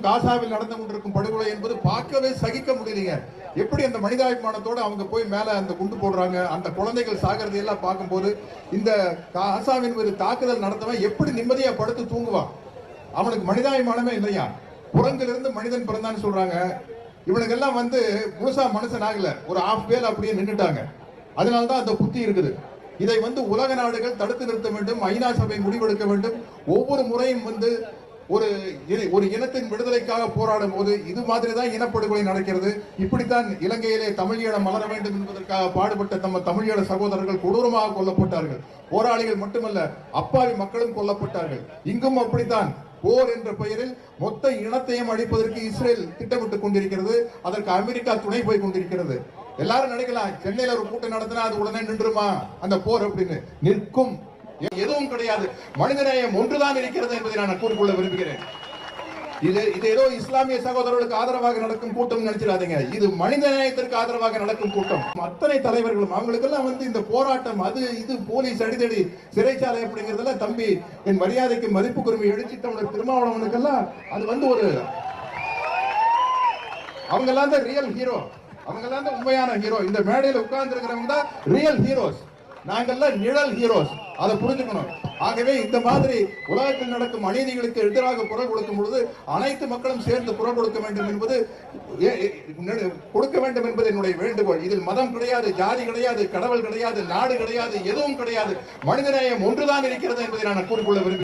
காசாவில் நடந்து கொண்டிருக்கும் படுகொலை என்பது பார்க்கவே சகிக்க முடியலைங்க. எப்படி அந்த மனிதாபிமானத்தோட அவங்க போய் மேல அந்த குண்டு போடுறாங்க, அந்த குழந்தைகள் சாகிறதை எல்லாம் பார்க்கும்போது இந்த காசாவின் மீது தாக்குதல் நடந்தவன் எப்படி நிம்மதியா படுத்து தூங்குவான்? அவனுக்கு மனிதாபிமானமே இல்லையா? குரங்கிலிருந்து மனிதன் பிறந்தான்னு சொல்றாங்க. இவனுக்கெல்லாம் முழுசா மனுஷன் ஆகல, ஒரு ஆஃப் பேல் அப்படியே நின்றுட்டாங்க. அதனால்தான் அந்த புத்தி இருக்குது. இதை உலக நாடுகள் தடுத்து நிறுத்த வேண்டும், ஐநா சபை முடிவெடுக்க வேண்டும். ஒவ்வொரு முறையும் ஒரு இனத்தின் விடுதலைக்காக போராடும் போது இது மாதிரி தான் இனப்படுகொலை நடக்கிறது. இப்படித்தான் இலங்கையிலே தமிழீழம் மலர வேண்டும் என்பதற்காக பாடுபட்ட நம்ம தமிழீழ சகோதரர்கள் கொடூரமாக கொல்லப்பட்டார்கள். போராளிகள் மட்டுமல்ல, அப்பாவி மக்களும் கொல்லப்பட்டார்கள். இங்கும் அப்படித்தான் போர் என்ற பெயரில் மொத்த இனத்தையும் அழிப்பதற்கு இஸ்ரேல் திட்டமிட்டுக் கொண்டிருக்கிறது. அதற்கு அமெரிக்கா துணை போய் கொண்டிருக்கிறது. எல்லாரும் நினைக்கலாம், சென்னையில ஒரு கூட்டம் நடத்தினா அது உடனே நின்றுமா அந்த போர் அப்படின்னு. நிற்கும், எதுவும் கிடையாது. மனிதநேயம் ஒன்றுதான் இருக்கிறது என்பதை நான் கூறிக்கொள்ள விரும்புகிறேன். இது ஏதோ இஸ்லாமிய சகோதரர்களுக்கு ஆதரவாக நடக்கும் கூட்டம் நினைச்சிடாதீங்க. இது மனித நேயத்திற்கு ஆதரவாக நடக்கும் கூட்டம். அத்தனை தலைவர்களும் அவங்களுக்கெல்லாம் இந்த போராட்டம், அது இது போலீஸ் அடிதடி, சிறைச்சாலை அப்படிங்கறதெல்லாம் தம்பி என் மரியாதைக்கு மதிப்புக்குரிமை எழுச்சிட்டவனுக்கு திருமாவளவனுக்கெல்லாம் அது ஒரு அவங்க எல்லாம் தான் ரியல் ஹீரோ. அவங்க எல்லாம் தான் உண்மையான ஹீரோ. இந்த மேடையில் உட்கார்ந்து இருக்கிறவங்க தான் ரியல் ஹீரோஸ். நாங்கெல்லாம் நிழல் ஹீரோஸ். அதை புரிஞ்சுக்கணும். ஆகவே இந்த மாதிரி உலகத்தில் நடக்கும் அநீதிகளுக்கு எதிராக குரல் கொடுக்கும் பொழுது அனைத்து மக்களும் சேர்ந்து குரல் கொடுக்க வேண்டும் என்பது என்னுடைய வேண்டுகோள். இதில் மதம் கிடையாது, ஜாதி கிடையாது, கடவுள் கிடையாது, நாடு கிடையாது, எதுவும் கிடையாது. மனிதநேயம் ஒன்றுதான் இருக்கிறது என்பதை நான் கூறிக்கொள்ள விரும்புகிறேன்.